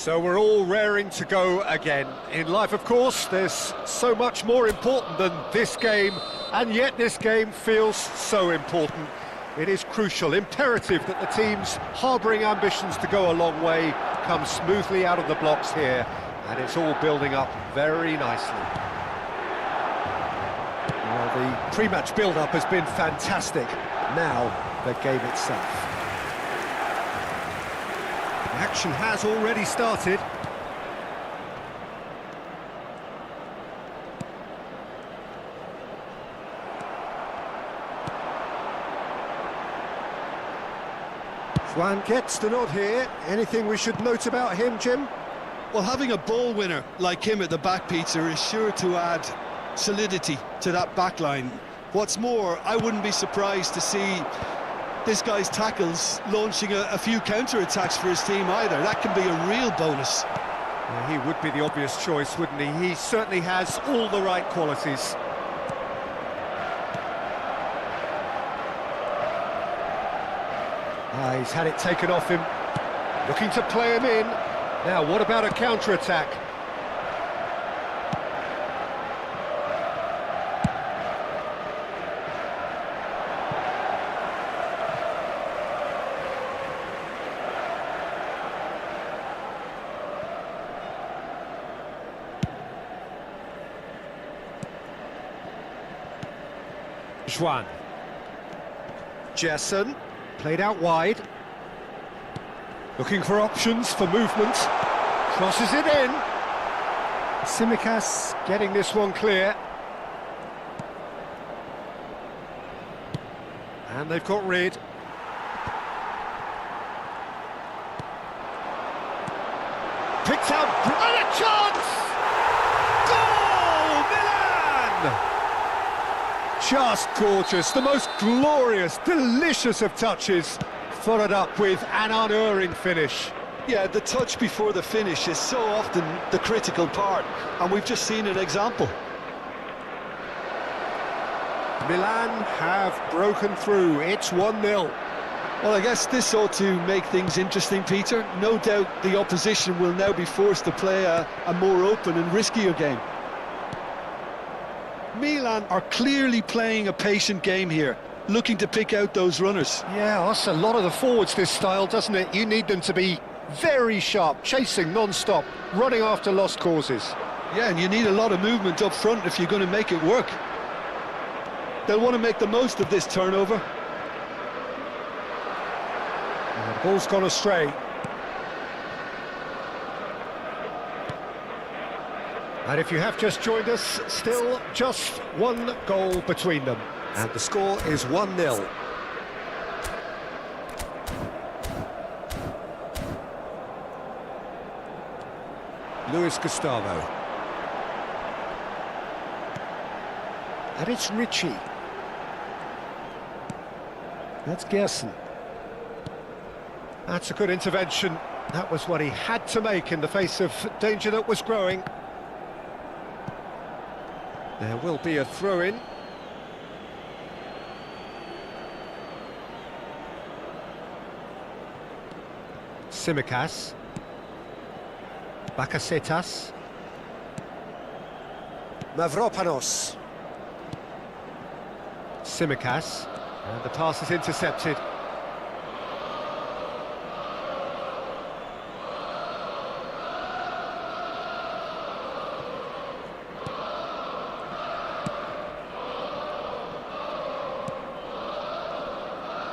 So we're all raring to go again. In life, of course, there's so much more important than this game, and yet this game feels so important. It is crucial, imperative that the teams harbouring ambitions to go a long way come smoothly out of the blocks here, and it's all building up very nicely. Well, the pre-match build-up has been fantastic. Now, the game itself. Action has already started. Juan gets the nod here. Anything we should note about him, Jim? Well, having a ball winner like him at the back, Peter, is sure to add solidity to that back line. What's more, I wouldn't be surprised to see this guy's tackles launching a few counter-attacks for his team either. That can be a real bonus. Yeah, he would be the obvious choice, wouldn't he? He certainly has all the right qualities. He's had it taken off him, looking to play him in. Now, what about a counter-attack? Juan. Jason, played out wide. Looking for options for movement. Crosses it in. Tsimikas getting this one clear. And they've got rid. Picked out, and a chance! Goal, Milan! Just gorgeous, the most glorious, delicious of touches, followed up with an unerring finish. Yeah, the touch before the finish is so often the critical part, and we've just seen an example. Milan have broken through, it's 1-0. Well, I guess this ought to make things interesting, Peter. No doubt the opposition will now be forced to play a more open and riskier game. Milan are clearly playing a patient game here, looking to pick out those runners. Yeah, that's a lot of the forwards, this style, doesn't it? You need them to be very sharp, chasing non-stop, running after lost causes. Yeah, and you need a lot of movement up front if you're going to make it work. They'll want to make the most of this turnover. And the ball's gone astray. And if you have just joined us, still just one goal between them. And the score is 1-0. Luis Gustavo. And it's Richie. That's Gerson. That's a good intervention. That was what he had to make in the face of danger that was growing. There will be a throw-in. Tsimikas. Bakasetas. Mavropanos. Tsimikas. And the pass is intercepted.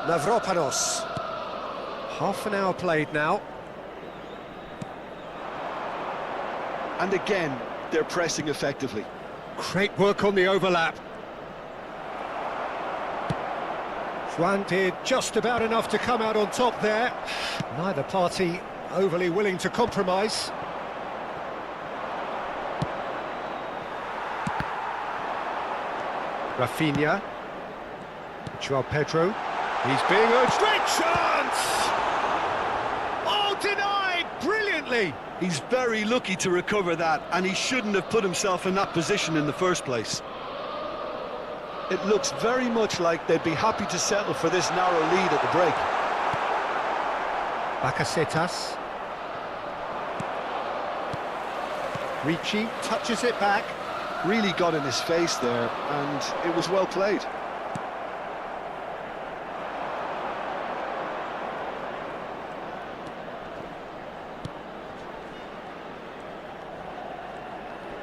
Mavropanos. Half an hour played now. And again, they're pressing effectively. Great work on the overlap. Juan did just about enough to come out on top there. Neither party overly willing to compromise. Rafinha. Joao Pedro. He's being urged. Great chance! Oh, denied brilliantly! He's very lucky to recover that, and he shouldn't have put himself in that position in the first place. It looks very much like they'd be happy to settle for this narrow lead at the break. Bakasetas. Ricci touches it back. Really got in his face there, and it was well played.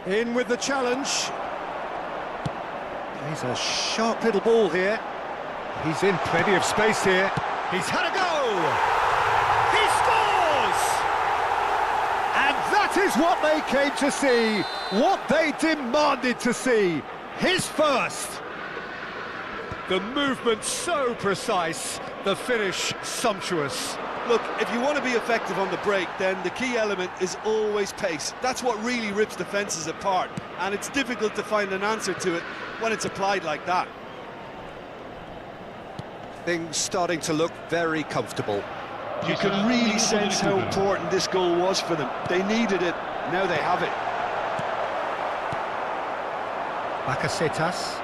In with the challenge. He's a sharp little ball here. He's in plenty of space here. He's had a go! He scores! And that is what they came to see, what they demanded to see. His first. The movement so precise, the finish sumptuous. Look, if you want to be effective on the break, then the key element is always pace. That's what really rips defences apart, and it's difficult to find an answer to it when it's applied like that. Things starting to look very comfortable. You can really sense how important this goal was for them. They needed it, now they have it. Bakasetas.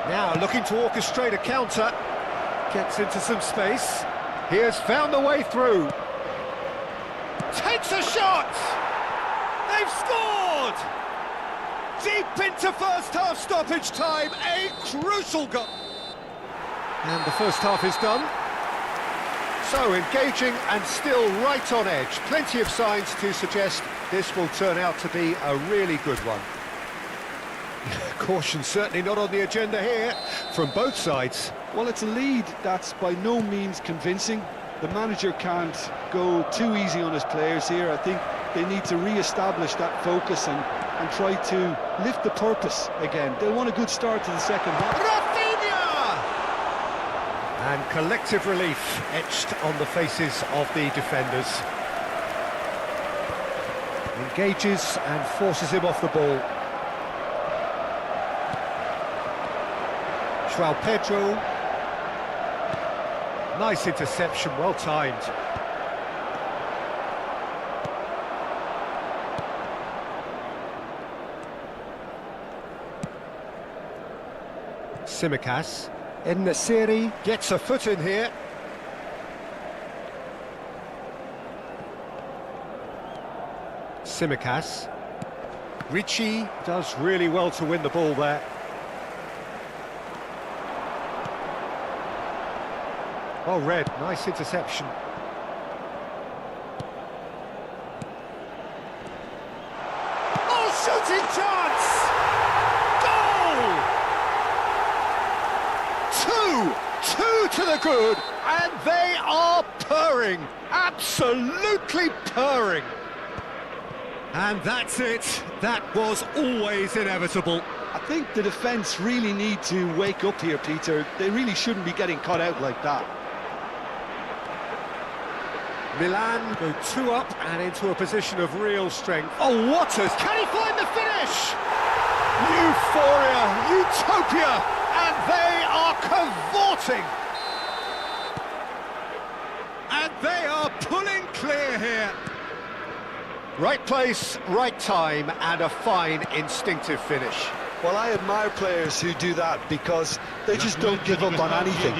Now looking to orchestrate a counter. Gets into some space. He has found the way through. Takes a shot! They've scored! Deep into first half stoppage time, a crucial goal. And the first half is done. So engaging and still right on edge. Plenty of signs to suggest this will turn out to be a really good one. Caution certainly not on the agenda here from both sides. Well, it's a lead that's by no means convincing. The manager can't go too easy on his players here. I think they need to re-establish that focus and try to lift the purpose again. They'll want a good start to the second half. Rafinha! And collective relief etched on the faces of the defenders. Engages and forces him off the ball. João Pedro. Nice interception, well timed. Tsimikas. En-Nesyri gets a foot in here. Tsimikas. Ricci does really well to win the ball there. Oh, Red, nice interception. Oh, shooting chance! Goal! Two to the good, and they are purring, absolutely purring. And that's it, that was always inevitable. I think the defence really need to wake up here, Peter. They really shouldn't be getting caught out like that. Milan go 2 up and into a position of real strength. Oh, Waters, can he find the finish? Euphoria, utopia, and they are cavorting. And they are pulling clear here. Right place, right time, and a fine instinctive finish. Well, I admire players who do that because they just don't give up on anything.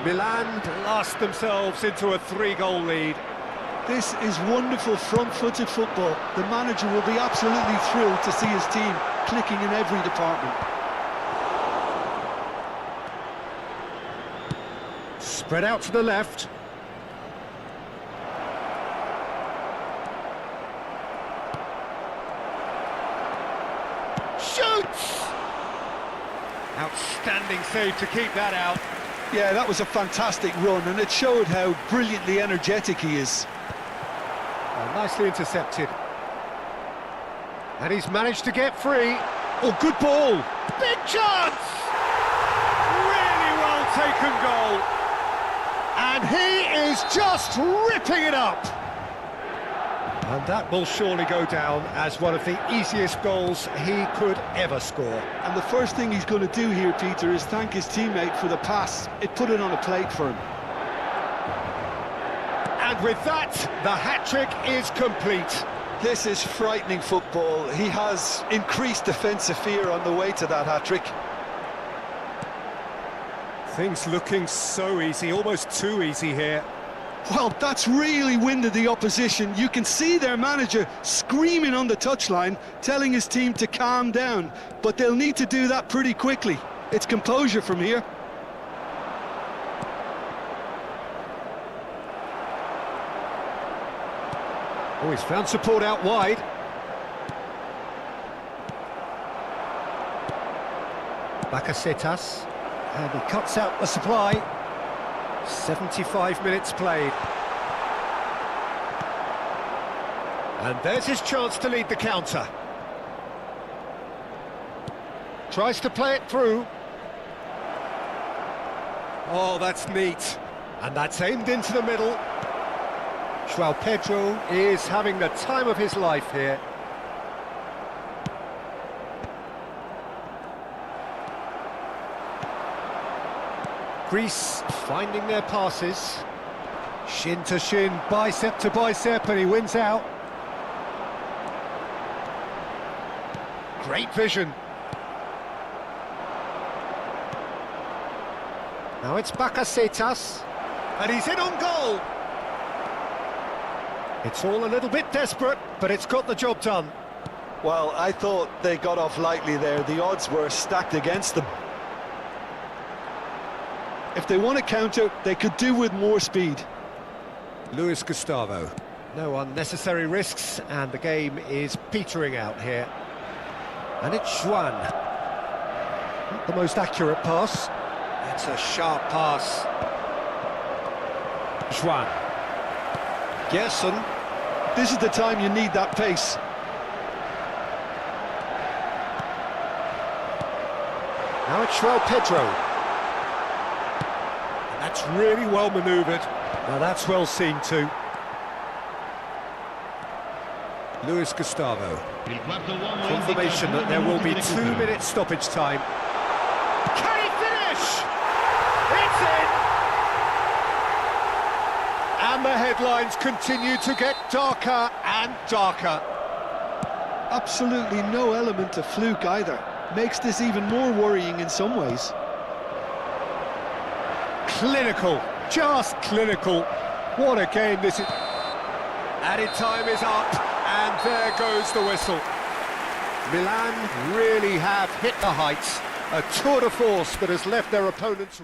Milan blast themselves into a 3-goal lead. This is wonderful front-footed football. The manager will be absolutely thrilled to see his team clicking in every department. Spread out to the left. Shoots! Outstanding save to keep that out. Yeah, that was a fantastic run, and it showed how brilliantly energetic he is. Oh, nicely intercepted. And he's managed to get free. Oh, good ball! Big chance! Really well taken goal. And he is just ripping it up. And that will surely go down as one of the easiest goals he could ever score. And the first thing he's going to do here, Peter, is thank his teammate for the pass. It put it on a plate for him. And with that, the hat-trick is complete. This is frightening football. He has increased defensive fear on the way to that hat-trick. Things looking so easy, almost too easy here. Well, that's really winded the opposition. You can see their manager screaming on the touchline, telling his team to calm down. But they'll need to do that pretty quickly. It's composure from here. Oh, he's found support out wide. Bakasetas, and he cuts out the supply. 75 minutes played. And there's his chance to lead the counter. Tries to play it through. Oh, that's neat. And that's aimed into the middle. João Pedro is having the time of his life here. Greece finding their passes. Shin to shin, bicep to bicep, and he wins out. Great vision. Now it's Bakasetas, and he's in on goal. It's all a little bit desperate, but it's got the job done. Well, I thought they got off lightly there. The odds were stacked against them. If they want to counter, they could do with more speed. Luis Gustavo. No unnecessary risks, and the game is petering out here. And it's Juan. Not the most accurate pass. It's a sharp pass. Juan. Gerson. This is the time you need that pace. Now it's João Pedro. And that's really well manoeuvred. Now that's well seen too. Luis Gustavo. Confirmation that there will be 2 minutes stoppage time. Can he finish? It's in! And the headlines continue to get darker and darker. Absolutely no element of fluke either. Makes this even more worrying in some ways. Clinical, just clinical. What a game this is. Added time is up, and there goes the whistle. Milan really have hit the heights. A tour de force that has left their opponents...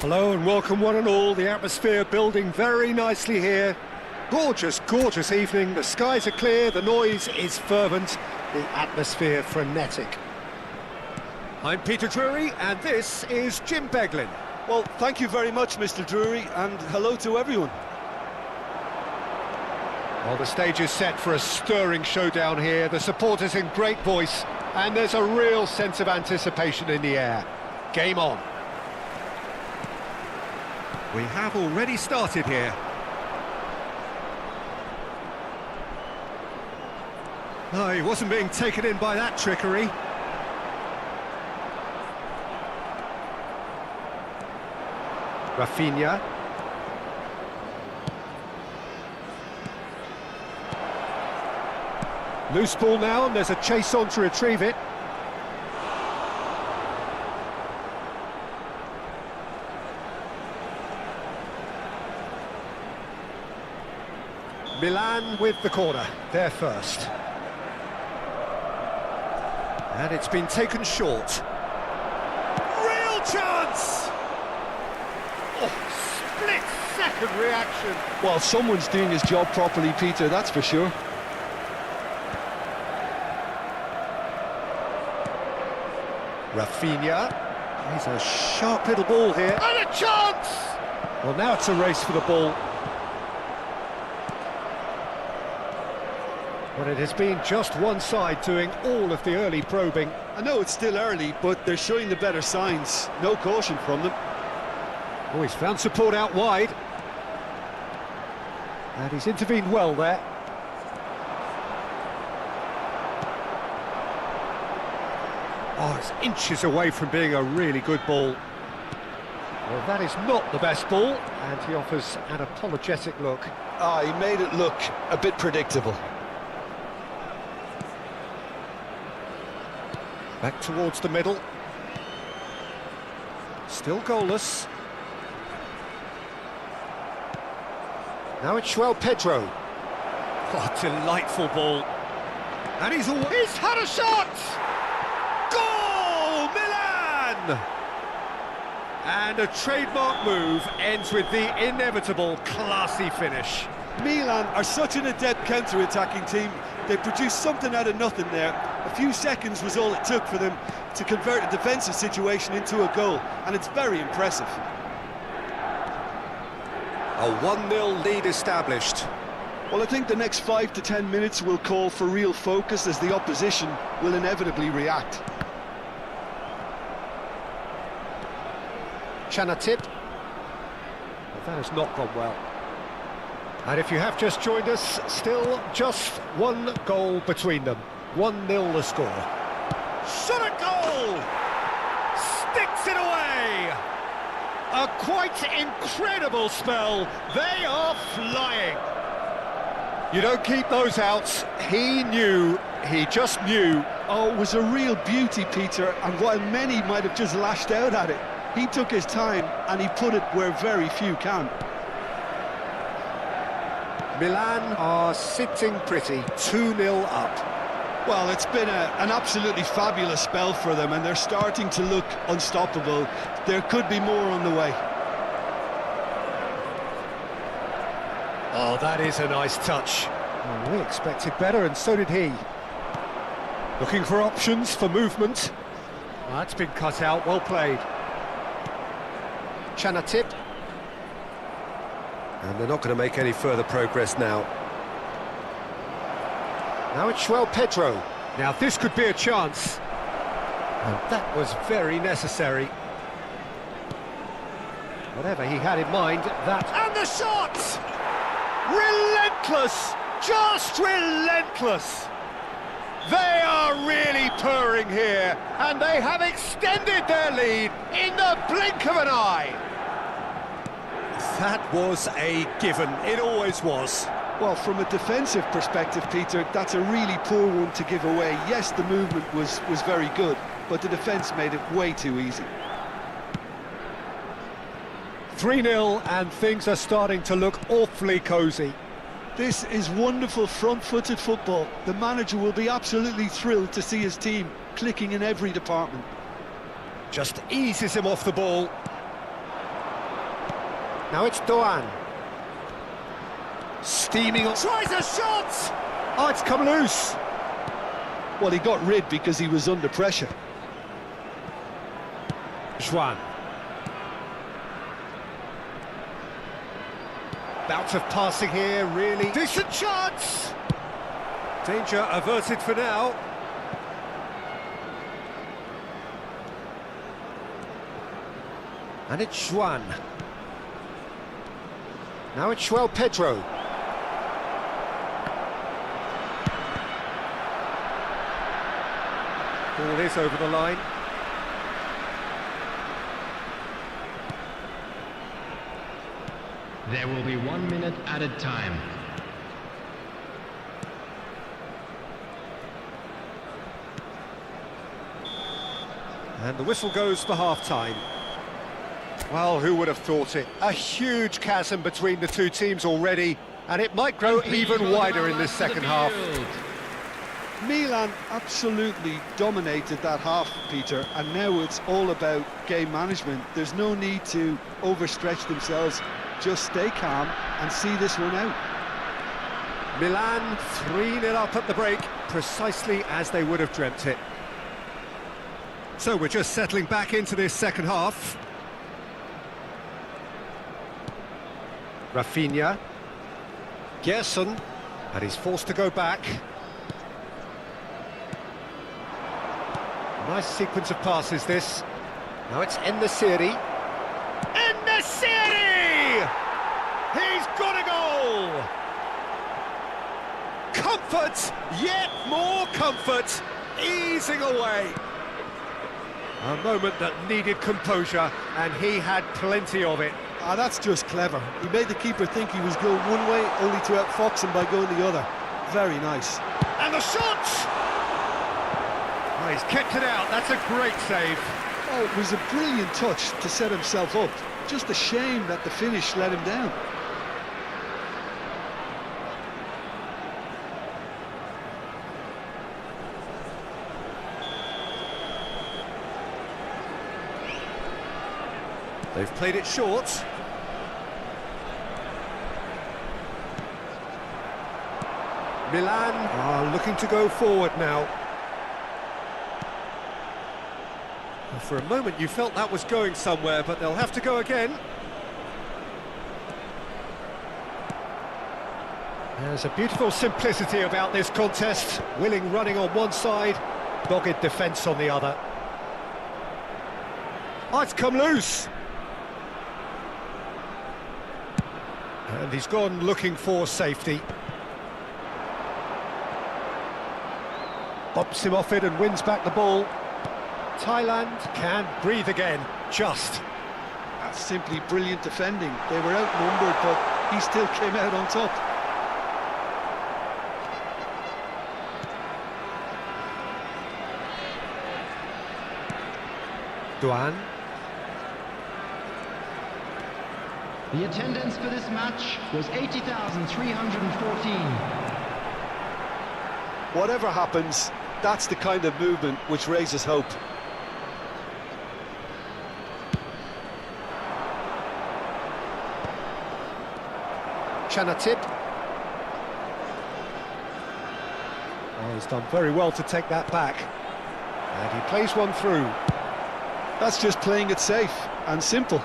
Hello and welcome one and all. The atmosphere building very nicely here. Gorgeous, gorgeous evening. The skies are clear, the noise is fervent, the atmosphere frenetic. I'm Peter Drury and this is Jim Beglin. Well, thank you very much, Mr. Drury, and hello to everyone. Well, the stage is set for a stirring showdown here. The supporters in great voice, and there's a real sense of anticipation in the air. Game on. We have already started here. No, he wasn't being taken in by that trickery. Rafinha. Loose ball now, and there's a chase on to retrieve it. Milan with the corner, there first. And it's been taken short. Real chance! Oh, split-second reaction. Well, someone's doing his job properly, Peter, that's for sure. Rafinha. He's a sharp little ball here. And a chance! Well, now it's a race for the ball. But it has been just one side doing all of the early probing. I know it's still early, but they're showing the better signs. No caution from them. Oh, he's found support out wide. And he's intervened well there. Oh, it's inches away from being a really good ball. Well, that is not the best ball, and he offers an apologetic look. Ah, he made it look a bit predictable. Back towards the middle. Still goalless. Now it's Pedro. Oh, delightful ball. And he's had a shot! Goal! Milan! And a trademark move ends with the inevitable classy finish. Milan are such an adept counter-attacking team. They produced something out of nothing there. A few seconds was all it took for them to convert a defensive situation into a goal, and it's very impressive. A 1-0 lead established. Well, I think the next 5 to 10 minutes will call for real focus as the opposition will inevitably react. Chanatip. Well, that has not gone well. And if you have just joined us, still just one goal between them. 1-0 the score. Shot at goal! Sticks it away! A quite incredible spell. They are flying. You don't keep those outs. He knew, he just knew. Oh, it was a real beauty, Peter, and while many might have just lashed out at it, he took his time and he put it where very few can. Milan are sitting pretty, 2-0 up. Well, it's been an absolutely fabulous spell for them, and they're starting to look unstoppable. There could be more on the way. Oh, that is a nice touch. Well, we expected better, and so did he. Looking for options for movement. Well, that's been cut out, well played. Chanatip. And they're not going to make any further progress now. Now it's Pedro. Now this could be a chance. And that was very necessary. Whatever he had in mind, that... And the shot! Relentless! Just relentless! They are really purring here, and they have extended their lead in the blink of an eye. That was a given, it always was. Well, from a defensive perspective, Peter, that's a really poor one to give away. Yes, the movement was very good, but the defence made it way too easy. 3-0, and things are starting to look awfully cosy. This is wonderful front-footed football. The manager will be absolutely thrilled to see his team clicking in every department. Just eases him off the ball. Now it's Doan. Steaming on. Tries a shot! Oh, it's come loose. Well, he got rid because he was under pressure. Juan. Bout of passing here, really. Decent chance! Danger averted for now. And it's Juan. Now it's Pedro. Ball is over the line. There will be 1 minute added time. And the whistle goes for half-time. Well, who would have thought it? A huge chasm between the two teams already, and it might grow even wider in this second half. Milan absolutely dominated that half, Peter, and now it's all about game management. There's no need to overstretch themselves. Just stay calm and see this one out. Milan 3-0 up at the break, precisely as they would have dreamt it. So we're just settling back into this second half. Rafinha. Gerson, and he's forced to go back. Nice sequence of passes, this. Now it's En-Nesyri. En-Nesyri! He's got a goal! Comfort, yet more comfort, easing away. A moment that needed composure, and he had plenty of it. Ah, that's just clever. He made the keeper think he was going one way, only to outfox him by going the other. Very nice. And the shot! Oh, he's kept it out, that's a great save. Oh, it was a brilliant touch to set himself up. Just a shame that the finish let him down. They've played it short. Milan are looking to go forward now. Well, for a moment you felt that was going somewhere, but they'll have to go again. There's a beautiful simplicity about this contest. Willing running on one side, dogged defence on the other. Oh, it's come loose. And he's gone looking for safety. Bops him off it and wins back the ball. Thailand can breathe again, just. That's simply brilliant defending. They were outnumbered, but he still came out on top. Duan. The attendance for this match was 80,314. Whatever happens, that's the kind of movement which raises hope. Chanatip. Oh, he's done very well to take that back. And he plays one through. That's just playing it safe and simple.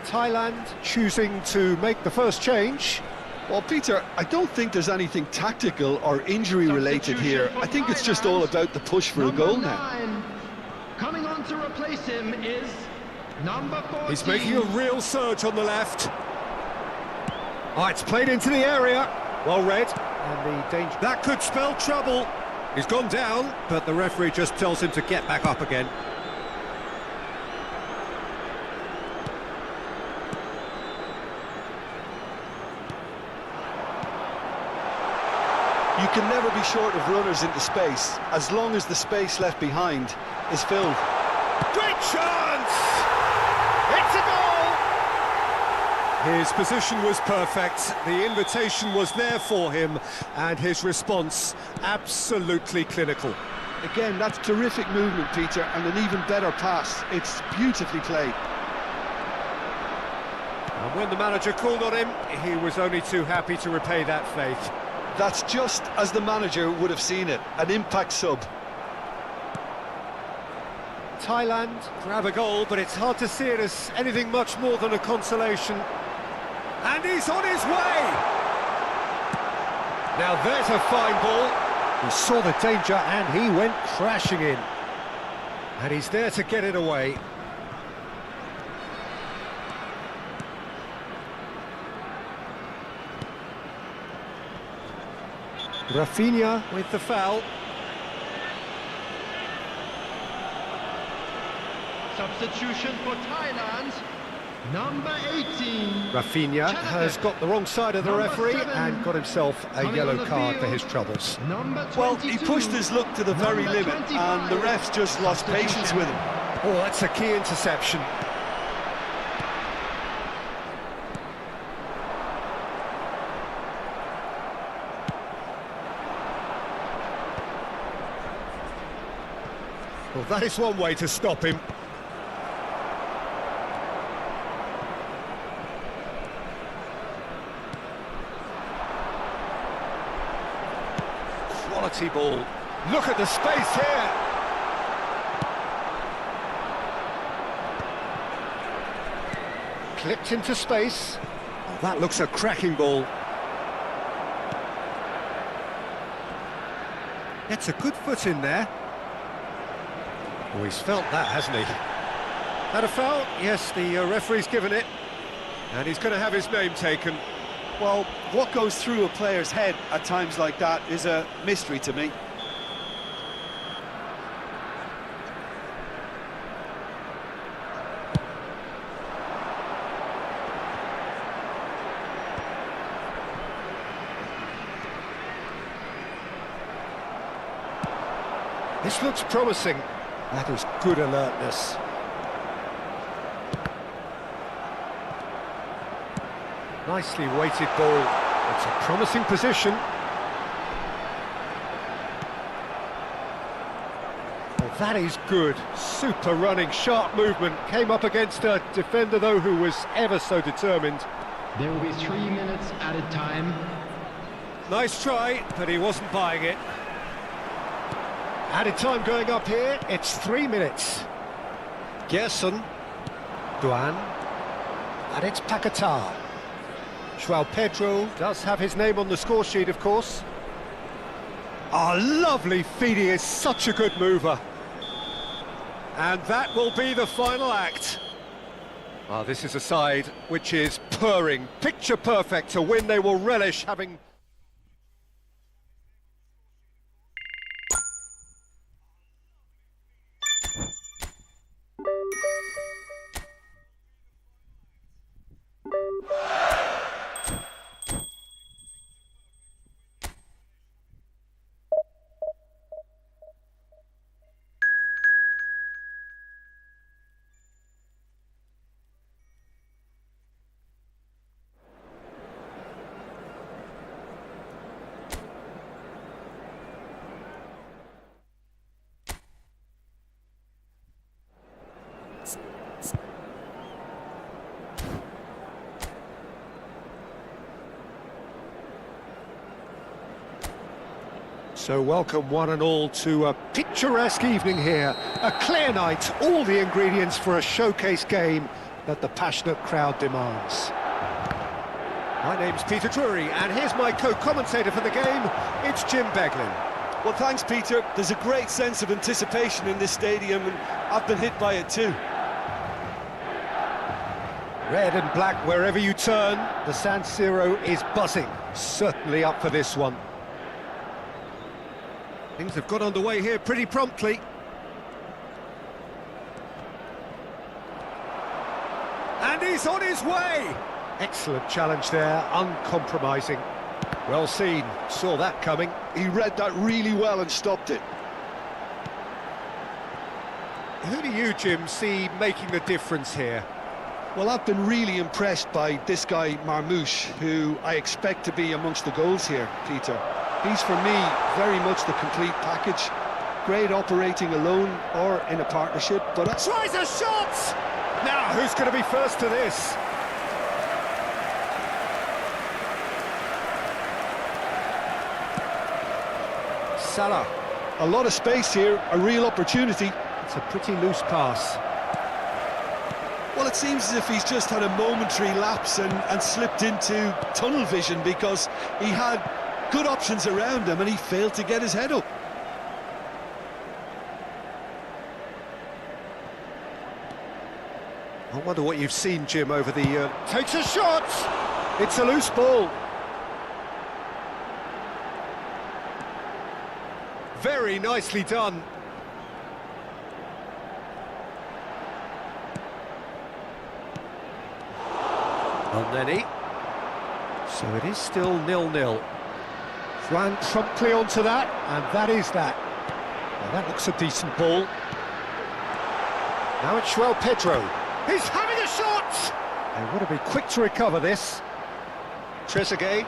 Thailand choosing to make the first change. Well, Peter, I don't think there's anything tactical or injury related here. I think it's just all about the push for a goal now. Coming on to replace him is number 14. He's making a real surge on the left. Oh, it's played into the area. Well read. And the danger. That could spell trouble. He's gone down, but the referee just tells him to get back up again. You can never be short of runners into space, as long as the space left behind is filled. Great chance! It's a goal! His position was perfect, the invitation was there for him, and his response absolutely clinical. Again, that's terrific movement, Peter, and an even better pass. It's beautifully played. And when the manager called on him, he was only too happy to repay that faith. That's just as the manager would have seen it, an impact sub. Thailand grab a goal, but it's hard to see it as anything much more than a consolation. And he's on his way! Now there's a fine ball. He saw the danger and he went crashing in. And he's there to get it away. Rafinha with the foul. Substitution for Thailand, number 18. Rafinha has got the wrong side of the Number referee 7. and got himself a Coming yellow on the card for field. his troubles. Number 22. Well, he pushed his luck to the very Number limit, and the 25. refs just lost patience with him. Oh, that's a key interception. Well, that is one way to stop him. Quality ball. Look at the space here. Clipped into space. Oh, that looks a cracking ball. Gets a good foot in there. Oh, he's felt that, hasn't he? Had a foul? Yes, the referee's given it. And he's going to have his name taken. Well, what goes through a player's head at times like that is a mystery to me. This looks promising. That is good alertness. Nicely weighted ball. It's a promising position. Well, that is good. Super running, sharp movement. Came up against a defender, though, who was ever so determined. There will be 3 minutes added time. Nice try, but he wasn't buying it. Added time going up here, it's 3 minutes. Gerson, Duan, and it's Paquetá. João Pedro does have his name on the score sheet, of course. Ah, lovely feed, he is such a good mover. And that will be the final act. Ah, this is a side which is purring, picture perfect to win. They will relish having... So welcome one and all to a picturesque evening here. A clear night, all the ingredients for a showcase game that the passionate crowd demands. My name's Peter Drury, and here's my co-commentator for the game, it's Jim Beglin. Well, thanks, Peter. There's a great sense of anticipation in this stadium, and I've been hit by it too. Red and black wherever you turn, the San Siro is buzzing. Certainly up for this one. Things have got underway here pretty promptly. And he's on his way! Excellent challenge there, uncompromising. Well seen, saw that coming. He read that really well and stopped it. Who do you, Jim, see making the difference here? Well, I've been really impressed by this guy, Marmoush, who I expect to be amongst the goals here, Peter. He's, for me, very much the complete package. Great operating alone or in a partnership, but... Tries a shot! Now, who's going to be first to this? Salah. A lot of space here, a real opportunity. It's a pretty loose pass. Well, it seems as if he's just had a momentary lapse and slipped into tunnel vision, because he had good options around him and he failed to get his head up. I wonder what you've seen, Jim, over the... Takes a shot! It's a loose ball. Very nicely done. Elneny. So it is still 0-0. Juan promptly onto that, and that is that. Now that looks a decent ball. Now it's Pedro. He's having a shot! They want to be quick to recover this. Trezeguet.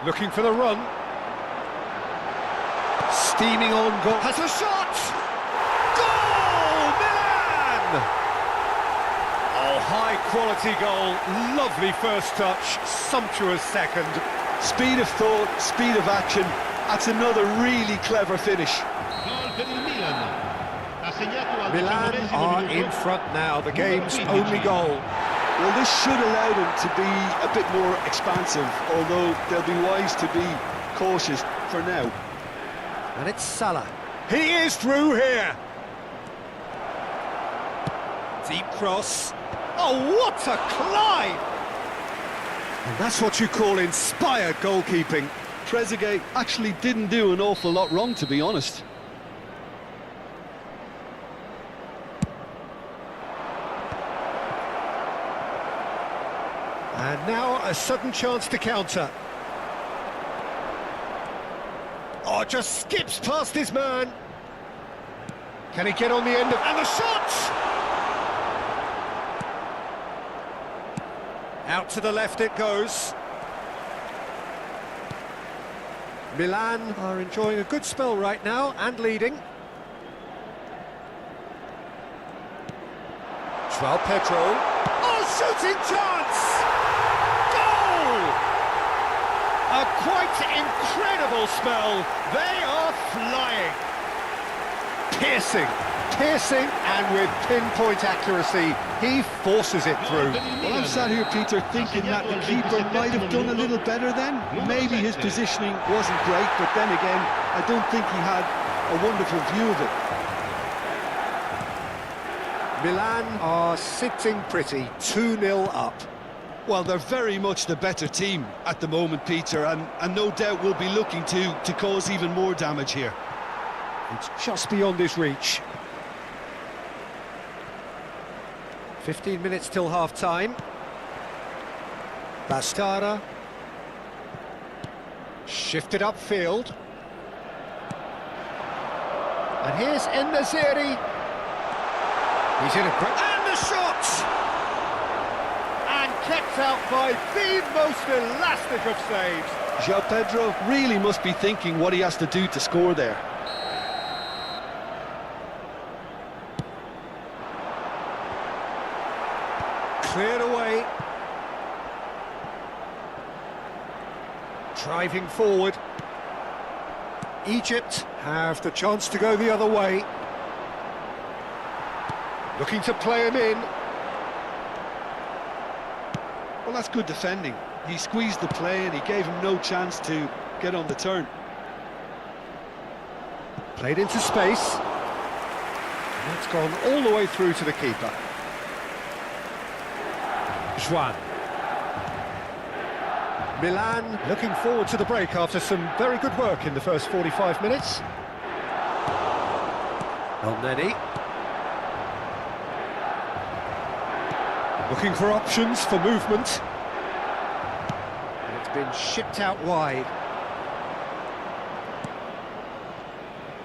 Looking for the run. Steaming on goal. Has a shot! Goal! Milan! Oh, high-quality goal. Lovely first touch. Sumptuous second. Speed of thought, speed of action. That's another really clever finish. Milan are in front now. The game's only goal. Well, this should allow them to be a bit more expansive, although they'll be wise to be cautious for now. And it's Salah. He is through here. Deep cross. Oh, what a climb! And that's what you call inspired goalkeeping. Trezeguet actually didn't do an awful lot wrong, to be honest. And now a sudden chance to counter. Oh, just skips past his man. Can he get on the end of... And the shot! Out to the left it goes. Milan are enjoying a good spell right now and leading. Pedro. Oh, shooting chance! A quite incredible spell. They are flying. Piercing, and with pinpoint accuracy, he forces it through. Well, I'm sat here, Peter, thinking that the keeper might have done a little better then. Maybe his positioning wasn't great, but then again, I don't think he had a wonderful view of it. Milan are sitting pretty, 2-0 up. Well, they're very much the better team at the moment, Peter, and no doubt will be looking to cause even more damage here. It's just beyond his reach. 15 minutes till half-time. Bastara. Shifted upfield. And here's En-Nesyri. He's in a great... And the shot! Kept out by the most elastic of saves. João Pedro really must be thinking what he has to do to score there. Cleared away. Driving forward. Egypt have the chance to go the other way. Looking to play him in. Well, that's good defending. He squeezed the play and he gave him no chance to get on the turn. Played into space. And it's gone all the way through to the keeper. Juan. Milan looking forward to the break after some very good work in the first 45 minutes. Elneny. Looking for options for movement. And it's been shipped out wide.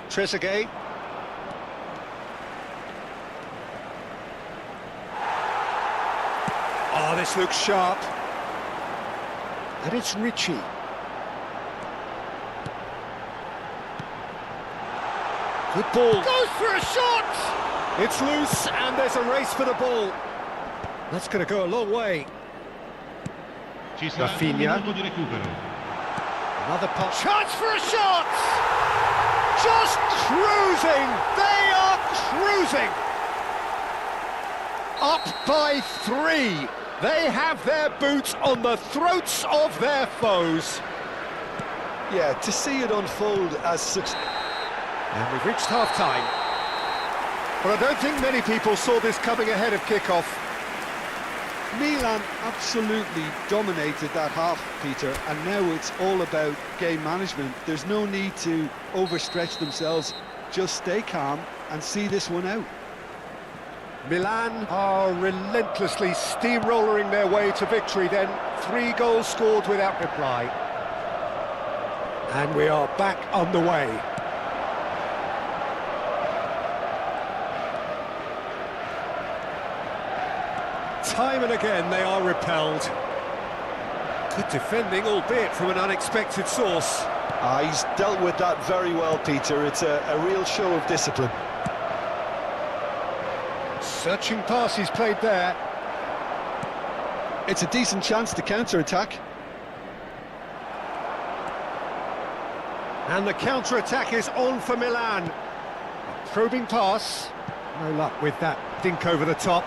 Trezeguet. Oh, this looks sharp. And it's Richie. Good ball. Goes for a shot! It's loose and there's a race for the ball. That's going to go a long way. Rafinha. Another pop. Chance for a shot! Just cruising! They are cruising! Up by 3. They have their boots on the throats of their foes. Yeah, to see it unfold as such... And we've reached half-time. But I don't think many people saw this coming ahead of kick-off. Milan absolutely dominated that half, Peter, and now it's all about game management. There's no need to overstretch themselves. Just stay calm and see this one out. Milan are relentlessly steamrolling their way to victory then. 3 goals scored without reply. And we are back on the way. Time and again they are repelled. Good defending, albeit from an unexpected source. He's dealt with that very well, Peter. It's a real show of discipline. Searching pass he's played there. It's a decent chance to counter-attack. And the counter-attack is on for Milan. A probing pass. No luck with that dink over the top.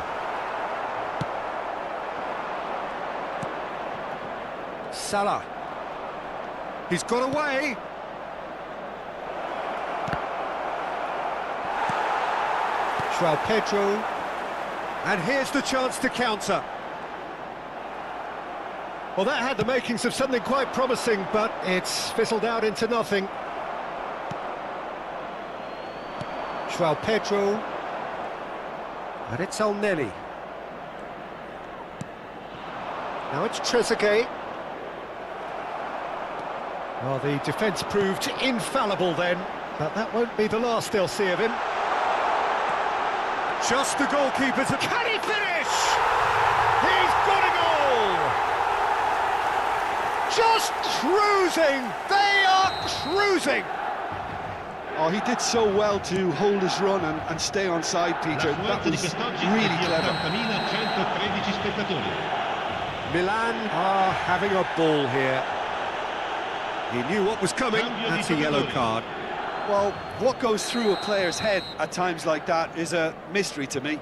Salah. He's got away. João Pedro. And here's the chance to counter. Well, that had the makings of something quite promising, but it's fizzled out into nothing. João Pedro. And it's Nelly. Now it's Trezeguet. Well, the defence proved infallible then, but that won't be the last they'll see of him. Just the goalkeeper to... Can he finish? He's got a goal! Just cruising! They are cruising! Oh, he did so well to hold his run and stay on side, Peter. That was really clever. Milan are having a ball here. He knew what was coming. That's a yellow card. Well, what goes through a player's head at times like that is a mystery to me.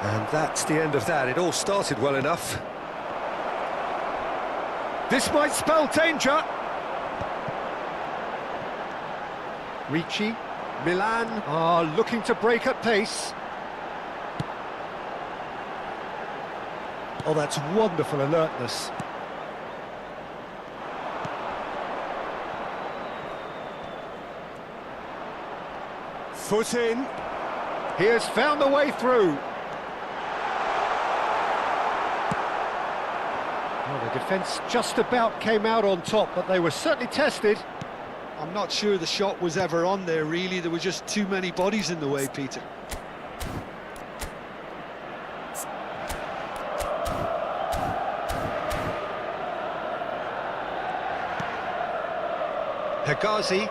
And that's the end of that. It all started well enough. This might spell danger. Ricci. Milan are looking to break at pace. Oh, that's wonderful alertness. Foot in. He has found the way through. Well, the defence just about came out on top, but they were certainly tested. I'm not sure the shot was ever on there, really. There were just too many bodies in the way, Peter. Hegazi.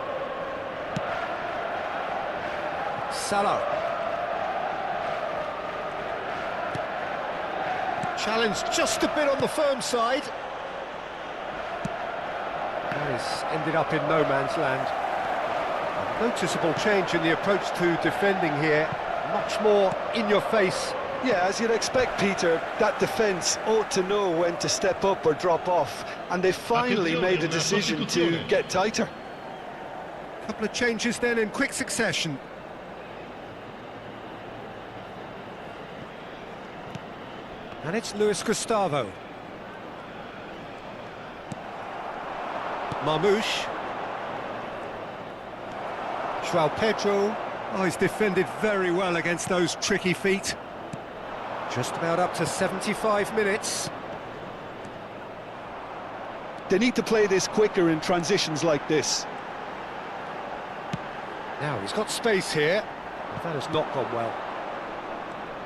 Salah. Challenge just a bit on the firm side. That has ended up in no man's land. A noticeable change in the approach to defending here. Much more in your face. Yeah, as you'd expect, Peter, that defence ought to know when to step up or drop off, and they finally made a decision to get tighter. Couple of changes then in quick succession. And it's Luis Gustavo. Marmouche. João Pedro. Oh, he's defended very well against those tricky feet. Just about up to 75 minutes. They need to play this quicker in transitions like this. Now, he's got space here. That has not gone well.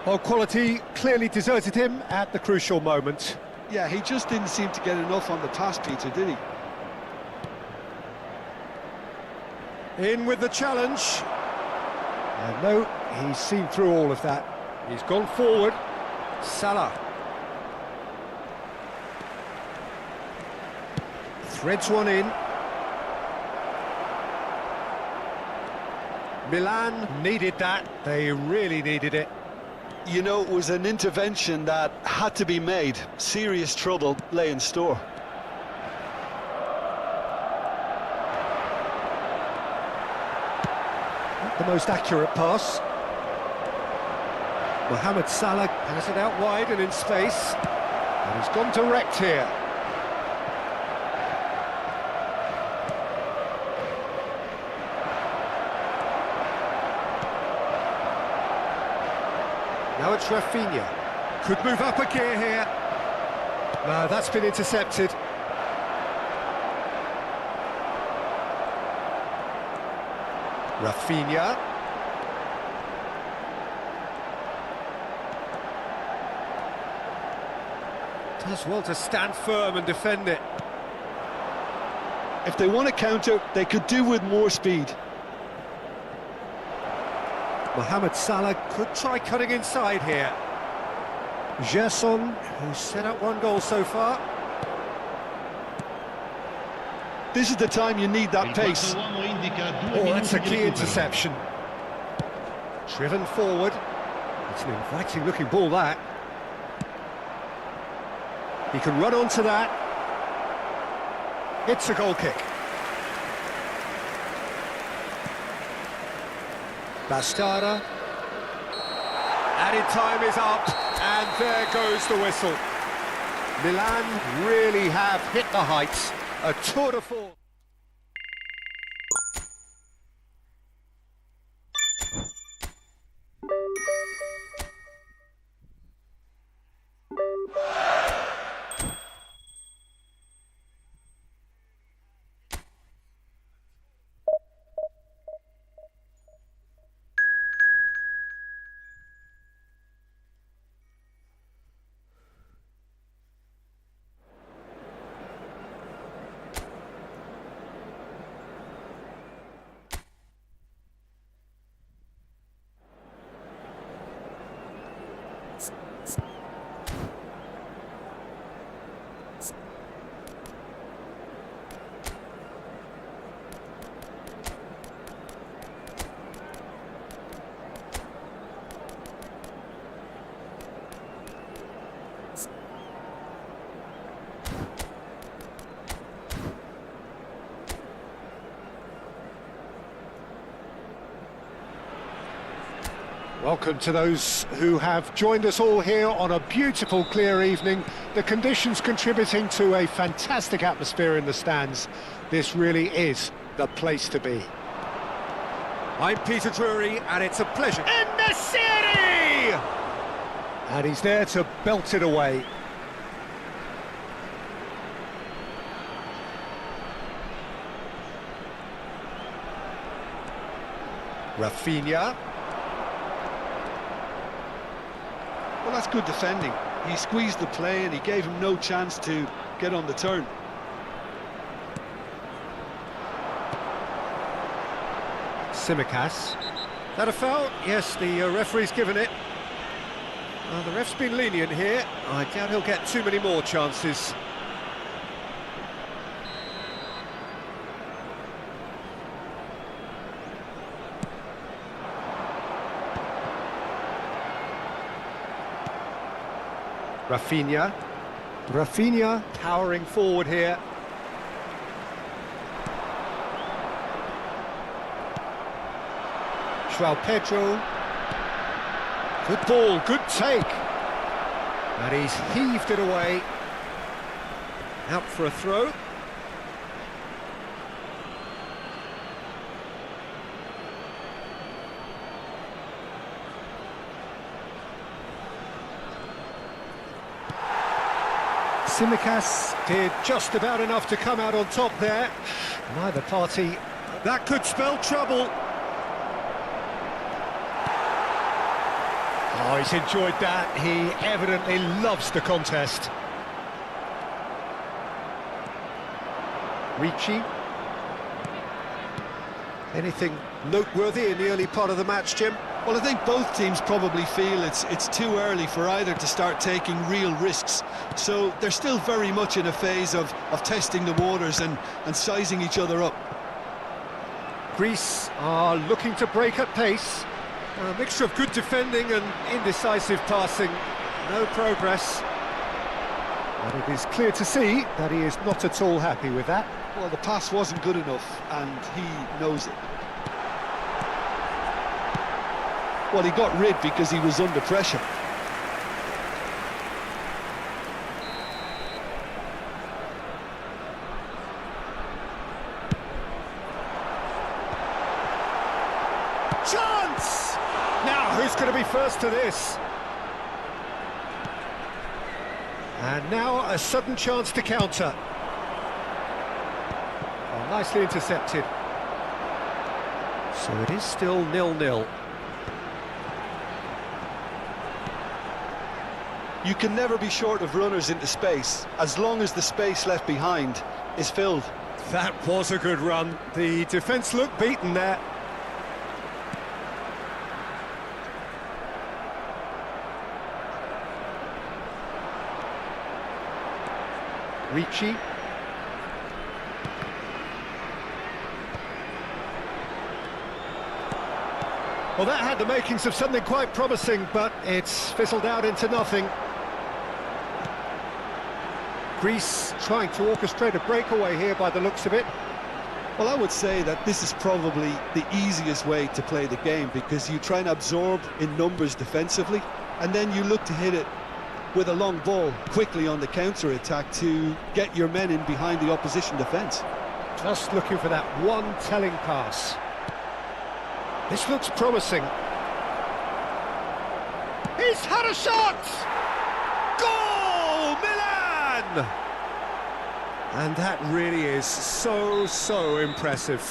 Well, quality clearly deserted him at the crucial moment. Yeah, he just didn't seem to get enough on the pass, Peter, did he? In with the challenge. And no, he's seen through all of that. He's gone forward. Salah. Threads one in. Milan needed that. They really needed it. You know, it was an intervention that had to be made. Serious trouble lay in store. Not the most accurate pass. Mohamed Salah has it out wide and in space. And he's gone direct here. Now it's Rafinha. Could move up a gear here. No, that's been intercepted. Rafinha. Does well to stand firm and defend it. If they want to counter, they could do with more speed. Mohamed Salah could try cutting inside here. Gerson, who's set up one goal so far. This is the time you need that pace. Oh, that's a key interception. Driven forward. It's an inviting looking ball, that. He can run onto that. It's a goal kick. Bastarda. Added time is up, and there goes the whistle. Milan really have hit the heights. A tour de force. Welcome to those who have joined us all here on a beautiful, clear evening. The conditions contributing to a fantastic atmosphere in the stands. This really is the place to be. I'm Peter Drury, and it's a pleasure. In the city! And he's there to belt it away. Rafinha. Well, that's good defending. He squeezed the play and he gave him no chance to get on the turn. Simicas. That a foul? Yes, the referee's given it. The ref's been lenient here. I doubt he'll get too many more chances. Rafinha. Rafinha powering forward here. João Pedro. Good ball, good take. And he's heaved it away. Out for a throw. Simicas did just about enough to come out on top there. Neither party. That could spell trouble. Oh, he's enjoyed that. He evidently loves the contest. Ricci. Anything noteworthy in the early part of the match, Jim? Well, I think both teams probably feel it's too early for either to start taking real risks. So they're still very much in a phase of testing the waters and sizing each other up. Greece are looking to break at pace. A mixture of good defending and indecisive passing. No progress. And it is clear to see that he is not at all happy with that. Well, the pass wasn't good enough, and he knows it. Well, he got rid because he was under pressure. Chance! Now, who's going to be first to this? And now a sudden chance to counter. Oh, nicely intercepted. So it is still 0-0. You can never be short of runners into space, as long as the space left behind is filled. That was a good run. The defence looked beaten there. Ricci. Well, that had the makings of something quite promising, but it's fizzled out into nothing. Greece trying to orchestrate a breakaway here by the looks of it. Well, I would say that this is probably the easiest way to play the game, because you try and absorb in numbers defensively, and then you look to hit it with a long ball quickly on the counter-attack to get your men in behind the opposition defence. Just looking for that one telling pass. This looks promising. He's had a shot! Goal! Milan! And that really is so impressive.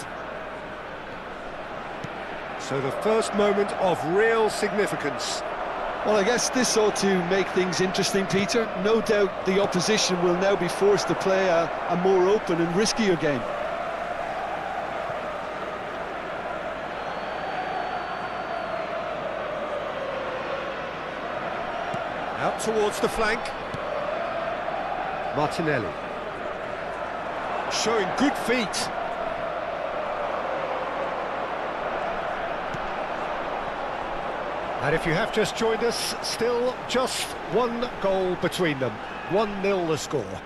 So the first moment of real significance. Well, I guess this ought to make things interesting, Peter. No doubt the opposition will now be forced to play a more open and riskier game. Out towards the flank. Martinelli. Showing good feet. And if you have just joined us, still just one goal between them. 1-0 the score.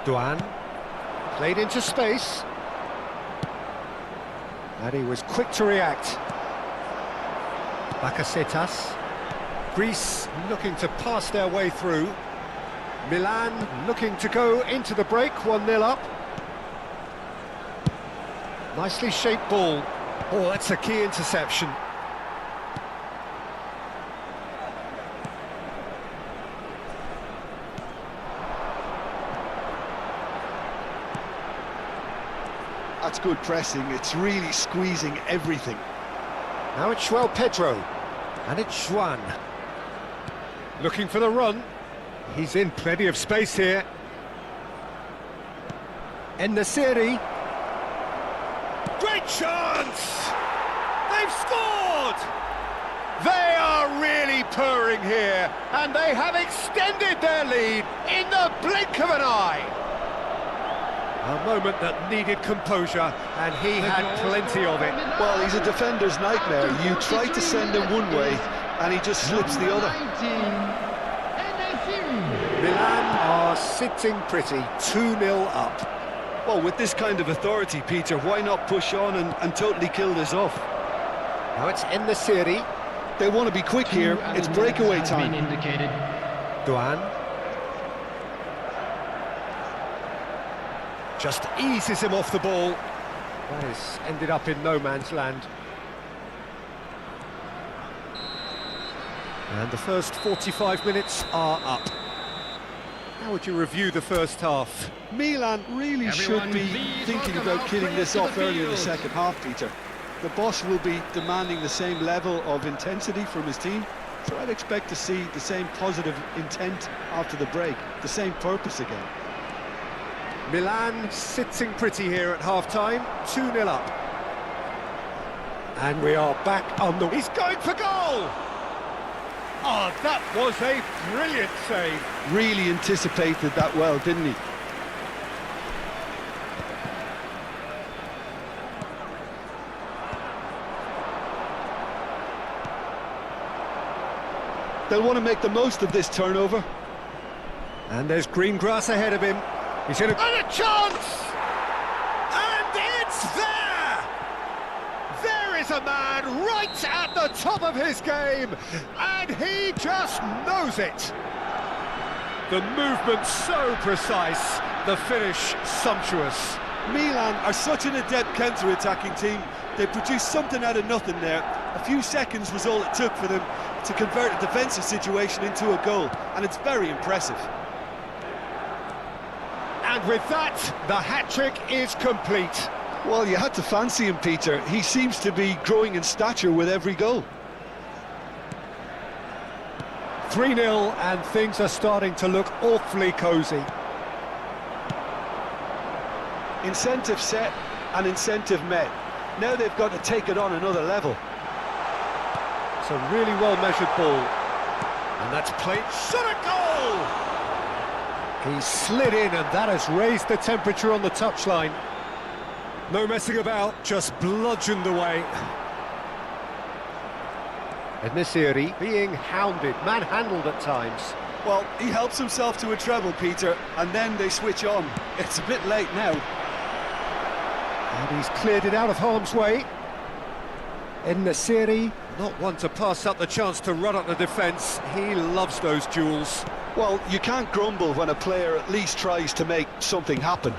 Duan played into space. And he was quick to react. Bakasetas. Greece looking to pass their way through. Milan looking to go into the break, 1-0 up. Nicely shaped ball. Oh, that's a key interception. That's good pressing. It's really squeezing everything. Now it's João Pedro. And it's Juan. Looking for the run. He's in plenty of space here. En-Nesyri. Great chance! They've scored! They are really purring here, and they have extended their lead in the blink of an eye. A moment that needed composure, and he had plenty of it. Well, he's a defender's nightmare. You try to send him one way, and he just slips the other. Milan are sitting pretty, 2-0 up. Well, with this kind of authority, Peter, why not push on and totally kill this off? Now it's En-Nesyri. They want to be quick here. It's breakaway time. Duan. Just eases him off the ball. That has ended up in no man's land. And the first 45 minutes are up. How would you review the first half? Milan really should be thinking about killing this off early in the second half, Peter. The boss will be demanding the same level of intensity from his team, so I'd expect to see the same positive intent after the break, the same purpose again. Milan sitting pretty here at half-time, 2-0 up. And we are back on the... He's going for goal! Oh, that was a brilliant save. Really anticipated that well, didn't he? They'll want to make the most of this turnover. And there's green grass ahead of him. He's in a... And a chance! And it's there! There is a man right at the top of his game, and he just knows it. The movement so precise, the finish sumptuous. Milan are such an adept counter-attacking team. They produced something out of nothing there. A few seconds was all it took for them to convert a defensive situation into a goal, and it's very impressive. And with that, the hat-trick is complete. Well, you had to fancy him, Peter. He seems to be growing in stature with every goal. 3-0, and things are starting to look awfully cosy. Incentive set and incentive met. Now they've got to take it on another level. It's a really well-measured ball. And that's played... Shot a goal! He slid in, and that has raised the temperature on the touchline. No messing about, just bludgeoned away. Nesiri being hounded, manhandled at times. Well, he helps himself to a treble, Peter, and then they switch on. It's a bit late now. And he's cleared it out of harm's way. Nesiri, not one to pass up the chance to run at the defence. He loves those duels. Well, you can't grumble when a player at least tries to make something happen.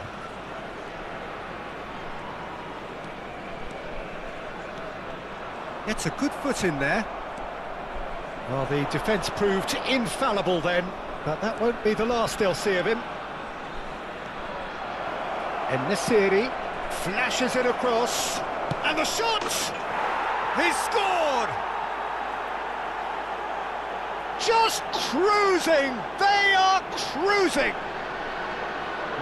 It's a good foot in there. Well, the defence proved infallible then, but that won't be the last they'll see of him. Nesiri flashes it across, and the shot! He's scored! Just cruising! They are cruising!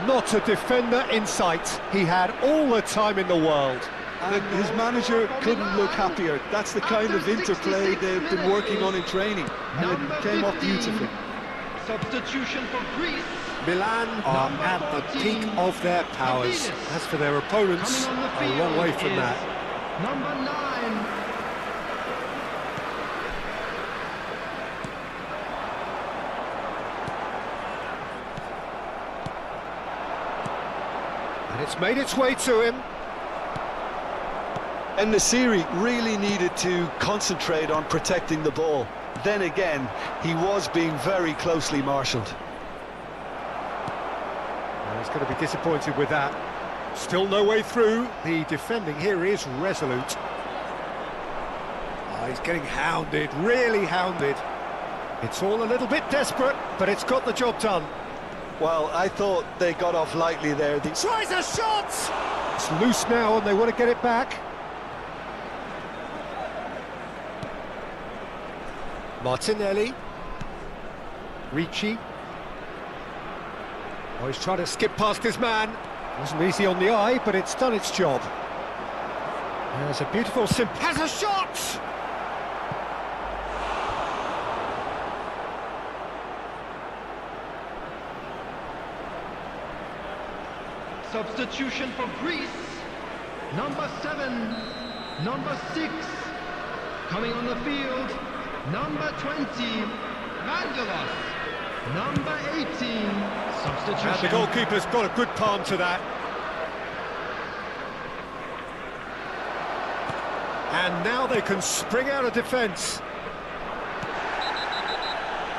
Not a defender in sight. He had all the time in the world. And his manager couldn't look happier. That's the kind of interplay they've been working on in training, and it came off beautifully. Substitution for Greece. Milan are at the peak of their powers. As for their opponents, a long way from that. Number 9. And it's made its way to him. And Nesiri really needed to concentrate on protecting the ball. Then again, he was being very closely marshalled. Well, he's going to be disappointed with that. Still no way through. The defending here is resolute. Oh, he's getting hounded, really hounded. It's all a little bit desperate, but it's got the job done. Well, I thought they got off lightly there. Tries a shot! It's loose now and they want to get it back. Martinelli. Ricci. Oh, he's trying to skip past his man. Wasn't easy on the eye, but it's done its job. There's a beautiful has a shot! Substitution for Greece. Number 7. Number 6. Coming on the field. Number 20. Vangelos. Number 18. Substitution. And the goalkeeper's got a good palm to that. And now they can spring out of defence.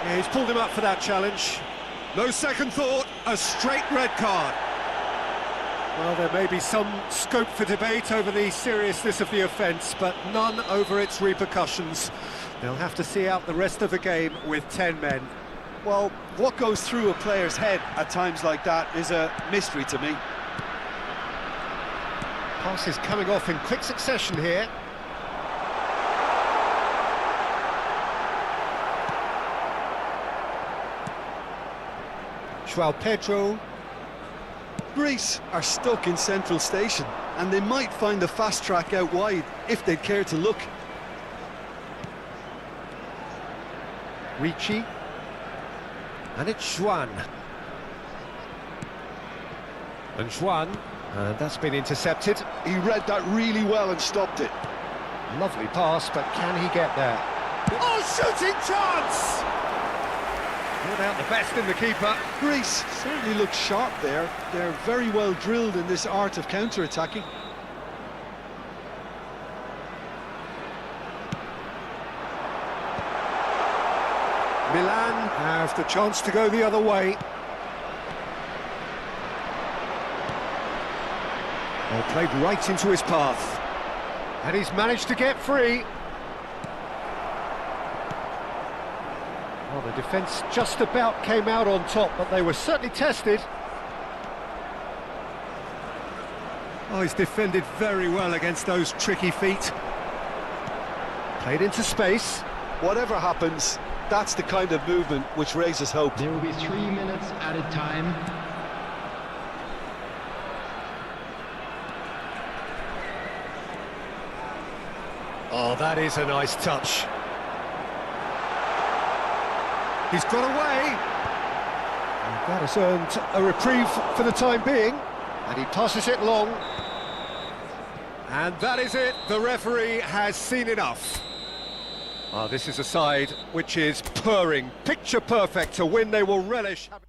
Yeah, he's pulled him up for that challenge. No second thought, a straight red card. Well, there may be some scope for debate over the seriousness of the offence, but none over its repercussions. They'll have to see out the rest of the game with 10 men. Well, what goes through a player's head at times like that is a mystery to me. Passes coming off in quick succession here. João Pedro. Greece are stuck in Central Station, and they might find the fast track out wide if they'd care to look. Ricci. And it's Juan. And Juan, that's been intercepted. He read that really well and stopped it. Lovely pass, but can he get there? Oh, shooting chance! Brought out the best in the keeper. Greece certainly looks sharp there. They're very well drilled in this art of counter-attacking. Milan have the chance to go the other way. Well, played right into his path. And he's managed to get free. Well, the defence just about came out on top, but they were certainly tested. Oh, he's defended very well against those tricky feet. Played into space. Whatever happens, that's the kind of movement which raises hope. There will be 3 minutes added time. Oh, that is a nice touch. He's got away. And that has earned a reprieve for the time being. And he passes it long. And that is it. The referee has seen enough. This is a side which is purring, picture perfect. To win, they will relish having...